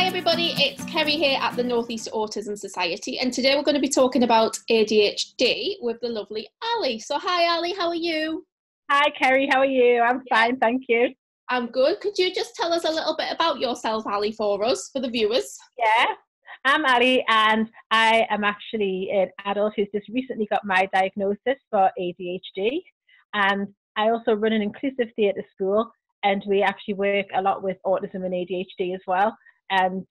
Hi everybody, it's Kerrie here at the North East Autism Society, and today we're going to be talking about ADHD with the lovely Ali. So hi Ali, how are you? Hi Kerrie, how are you? I'm fine, thank you. I'm good. Could you just tell us a little bit about yourself, Ali, for us, for the viewers? Yeah, I'm Ali and I am actually an adult who's just recently got my diagnosis for ADHD, and I also run an inclusive theatre school, and we actually work a lot with autism and ADHD as well, and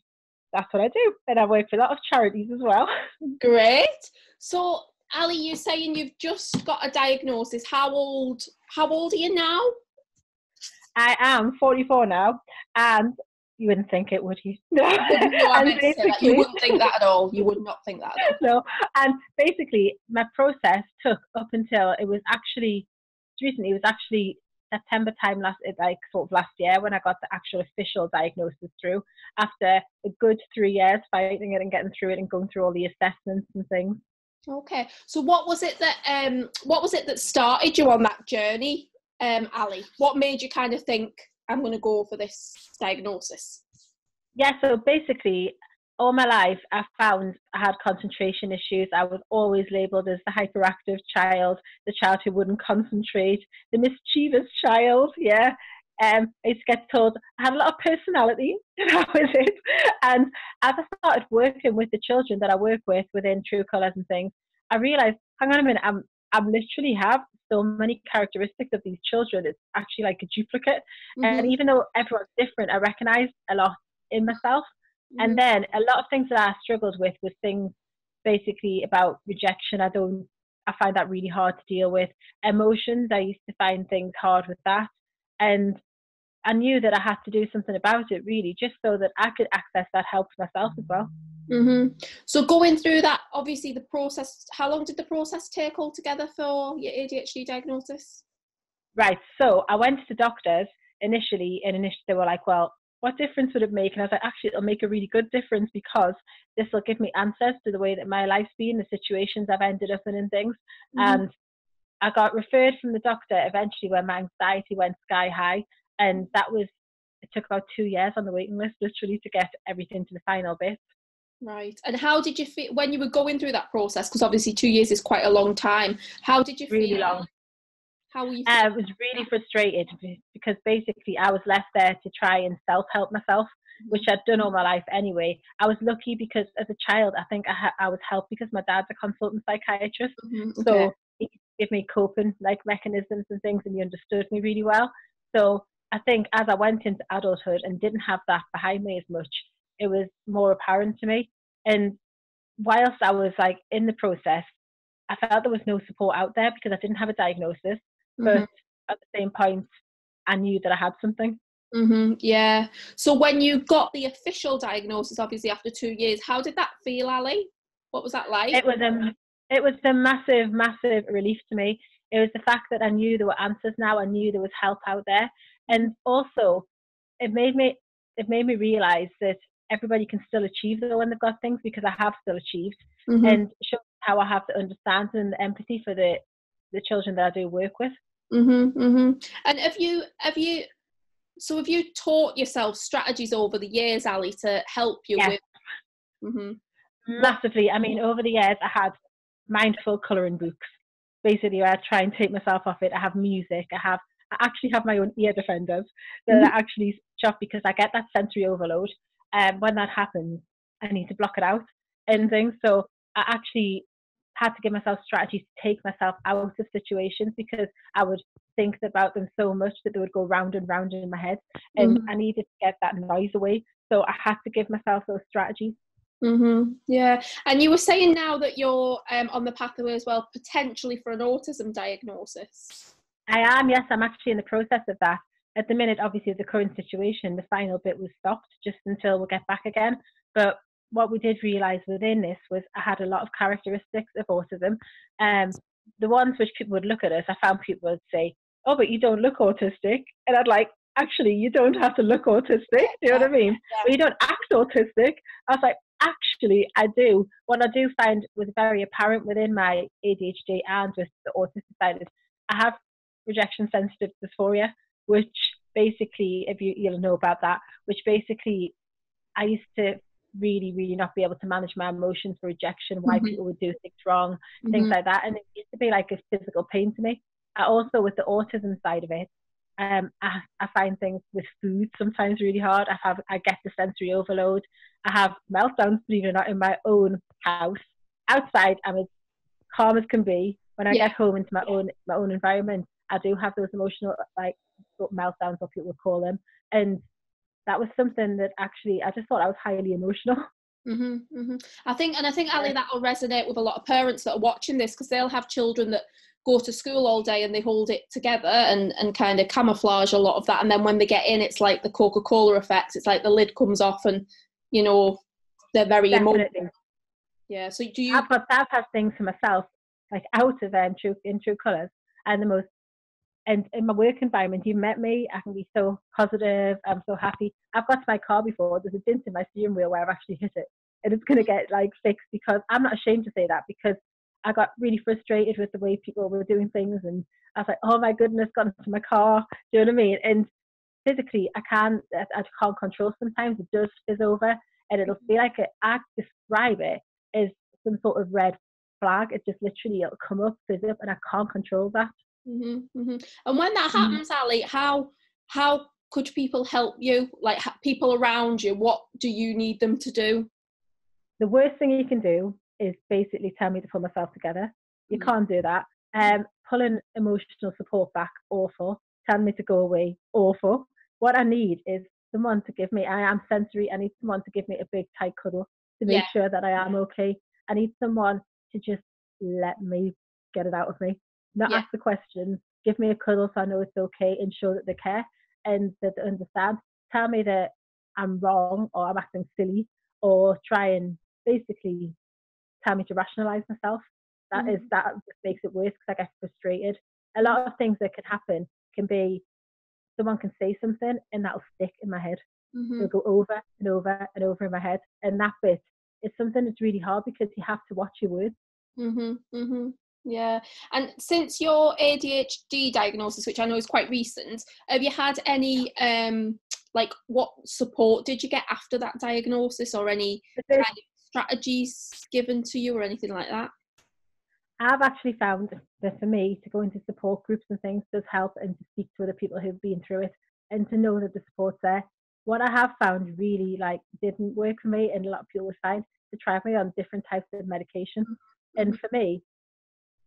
that's what I do. And I work for a lot of charities as well. Great. So Ali, you're saying you've just got a diagnosis. How old are you now? I am 44 now, and you wouldn't think it, would you? No, I meant to say that. You wouldn't think that at all. You would not think that at all. No, and basically my process took up until it was actually September time last year when I got the actual official diagnosis through, after a good 3 years fighting it and getting through it and going through all the assessments and things. Okay, so what was it that started you on that journey, Ali? What made you kind of think, I'm going to go for this diagnosis? Yeah, so basically all my life I found I had concentration issues. I was always labelled as the hyperactive child, the child who wouldn't concentrate, the mischievous child, yeah. I used to get told I had a lot of personality, that was it. And as I started working with the children that I work with within True Colours and things, I realised, hang on a minute, I'm literally have so many characteristics of these children. It's actually like a duplicate. Mm-hmm. And even though everyone's different, I recognised a lot in myself. Mm-hmm. And then a lot of things that I struggled with was things basically about rejection. I find that really hard to deal with. Emotions, I used to find things hard with that. And I knew that I had to do something about it, really, just so that I could access that help for myself as well. Mm-hmm. So going through that, obviously the process, how long did the process take altogether for your ADHD diagnosis? Right, so I went to doctors initially, and they were like, well, what difference would it make? And I was like, actually, it'll make a really good difference, because this will give me answers to the way that my life's been, the situations I've ended up in and things. Mm-hmm. And I got referred from the doctor eventually when my anxiety went sky high. And it took about 2 years on the waiting list, literally, to get everything to the final bit. Right. And how did you feel when you were going through that process? Because obviously 2 years is quite a long time. How did you feel? Really long. How were you feeling? I was really frustrated, because basically I was left there to try and self-help myself, which I'd done all my life anyway. I was lucky because as a child, I think I was helped because my dad's a consultant psychiatrist. Mm-hmm. Okay. So he gave me coping mechanisms and things, and he understood me really well. So I think as I went into adulthood and didn't have that behind me as much, it was more apparent to me. And whilst I was in the process, I felt there was no support out there because I didn't have a diagnosis. Mm-hmm. But at the same point, I knew that I had something. Mm-hmm. Yeah. So when you got the official diagnosis, obviously after 2 years, how did that feel, Ali? What was that like? It was a massive, massive relief to me. It was the fact that I knew there were answers now. I knew there was help out there. And also, it made me realise that everybody can still achieve though when they've got things, because I have still achieved. Mm-hmm. And show how I have the understanding and the empathy for the children that I do work with. Mm-hmm, mm-hmm. And have you taught yourself strategies over the years, Ali, to help you with? Mm-hmm. Massively. I mean, over the years, I had mindful colouring books. Basically, I try and take myself off it. I have music. I actually have my own ear defenders that I actually shop, because I get that sensory overload. When that happens, I need to block it out and things. So I actually had to give myself strategies to take myself out of situations, because I would think about them so much that they would go round and round in my head, and I needed to get that noise away. So I had to give myself those strategies. Mm-hmm. Yeah. And you were saying now that you're on the pathway as well, potentially for an autism diagnosis. I am, yes. I'm actually in the process of that. At the minute, obviously, the current situation, the final bit was stopped just until we get back again. But what we did realise within this was I had a lot of characteristics of autism. The ones which people would look at us, I found people would say, oh, but you don't look autistic. And I'd like, actually, you don't have to look autistic. Do you know what I mean? Yeah. But you don't act autistic. I was like, actually, I do. What I do find was very apparent within my ADHD and with the autistic side is I have rejection sensitive dysphoria, which basically, if you'll know about that, which basically I used to really not be able to manage my emotions, rejection, why Mm-hmm. people would do things wrong, things Mm-hmm. like that. And it used to be like a physical pain to me. I also, with the autism side of it, I find things with food sometimes really hard. I get the sensory overload. I have meltdowns, believe it or not, in my own house. Outside, I'm as calm as can be. When I Yeah. get home into my own environment, I do have those emotional like meltdowns, what people would call them. And that was something that actually I just thought I was highly emotional. Mm-hmm, mm-hmm. I think Ali, that will resonate with a lot of parents that are watching this, because they'll have children that go to school all day and they hold it together and kind of camouflage a lot of that, and then when they get in, it's like the Coca-Cola effect. It's like the lid comes off, and they're very emotional. Definitely. Yeah. So do you? I've had things for myself, like out of true colours, and the most. And in my work environment, you met me, I can be so positive, I'm so happy. I've got to my car before, there's a dent in my steering wheel where I've actually hit it. And it's going to get like fixed, because I'm not ashamed to say that, because I got really frustrated with the way people were doing things. And I was like, oh my goodness, got into my car. Do you know what I mean? And physically, I can't control sometimes. It does fizz over, and it'll feel like I describe it as some sort of red flag. It just literally, it'll come up, fizz up, and I can't control that. Mm-hmm, mm-hmm. And when that happens, Ali, how could people help you? Like people around you, what do you need them to do? The worst thing you can do is basically tell me to pull myself together. You can't do that. Pulling emotional support back, awful. Telling me to go away, awful. What I need is someone to give me, I am sensory, I need someone to give me a big tight cuddle to make Yeah. sure that I am okay. I need someone to just let me get it out of me, not Yeah. ask the questions, give me a cuddle so I know it's okay, and show that they care and that they understand. Tell me that I'm wrong or I'm acting silly, or try and basically tell me to rationalize myself. That just makes it worse, because I get frustrated. A lot of things that can happen can be, someone can say something and that'll stick in my head. Mm-hmm. It'll go over and over and over in my head. And that bit is something that's really hard, because you have to watch your words. Mm-hmm. Mm-hmm. Yeah. And since your ADHD diagnosis, which I know is quite recent, have you had any like what support did you get after that diagnosis, or any kind of strategies given to you or anything like that? I've actually found that for me to go into support groups and things does help, and to speak to other people who've been through it, and to know that the support's there. What I have found really didn't work for me, and a lot of people would find, to try me on different types of medication. Mm-hmm. And for me,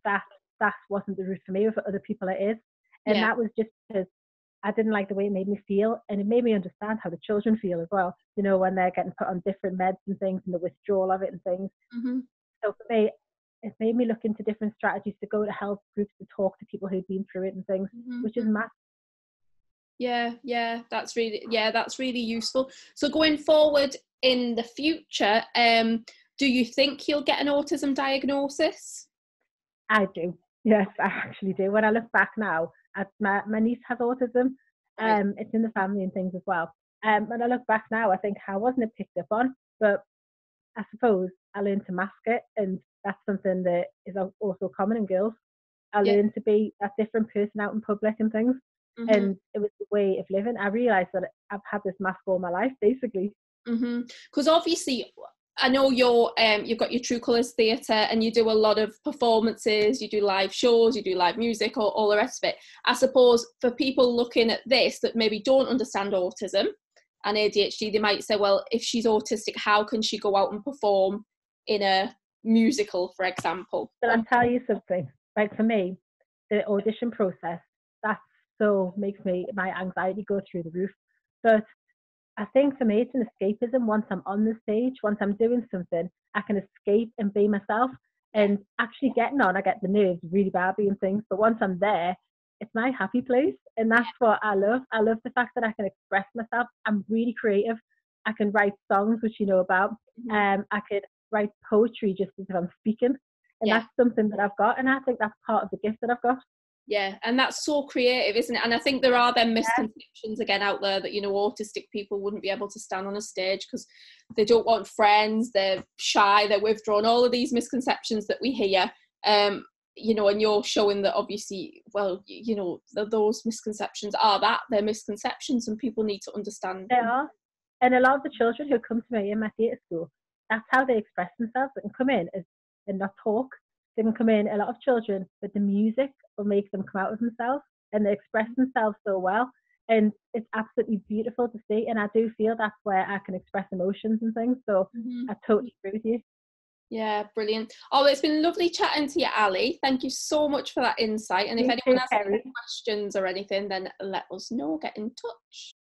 that wasn't the route for me. For other people it is. And Yeah. that was just because I didn't like the way it made me feel, and it made me understand how the children feel as well, when they're getting put on different meds and things, and the withdrawal of it and things. Mm-hmm. So for me, it made me look into different strategies to go to help groups, to talk to people who've been through it and things, Mm-hmm. which is massive. Yeah, that's really useful. So going forward in the future, do you think you'll get an autism diagnosis? I do. Yes, I actually do. When I look back now, my niece has autism. Right. It's in the family and things as well. When I look back now, I think, how wasn't it picked up on? But I suppose I learned to mask it, and that's something that is also common in girls. I Yeah. learned to be a different person out in public and things, Mm-hmm. and it was the way of living. I realised that I've had this mask all my life, basically. Because obviously, I know you've got your True Colours Theatre, and you do a lot of performances, you do live shows, you do live music, all the rest of it. I suppose for people looking at this that maybe don't understand autism and ADHD, they might say, well, if she's autistic, how can she go out and perform in a musical, for example? But I'll tell you something. Like for me, the audition process, that so makes my anxiety go through the roof. But I think for me, it's an escapism. Once I'm on the stage, once I'm doing something, I can escape and be myself. And actually getting on, I get the nerves really badly and things. But once I'm there, it's my happy place. And that's what I love. I love the fact that I can express myself. I'm really creative. I can write songs, which you know about. I could write poetry just as if I'm speaking. And that's something that I've got. And I think that's part of the gift that I've got. Yeah, and that's so creative, isn't it? And I think there are them misconceptions again out there that, autistic people wouldn't be able to stand on a stage because they don't want friends, they're shy, they're withdrawn, all of these misconceptions that we hear. And you're showing that obviously, well, those misconceptions are they're misconceptions, and people need to understand. They are. And a lot of the children who come to me in my theatre school, that's how they express themselves. They can come in and not talk. They can come in, a lot of children, but the music will make them come out of themselves and they express themselves so well. And it's absolutely beautiful to see. And I do feel that's where I can express emotions and things. So I totally agree with you. Yeah, brilliant. Oh, it's been lovely chatting to you, Ali. Thank you so much for that insight. And if anyone has any questions or anything, then let us know. Get in touch.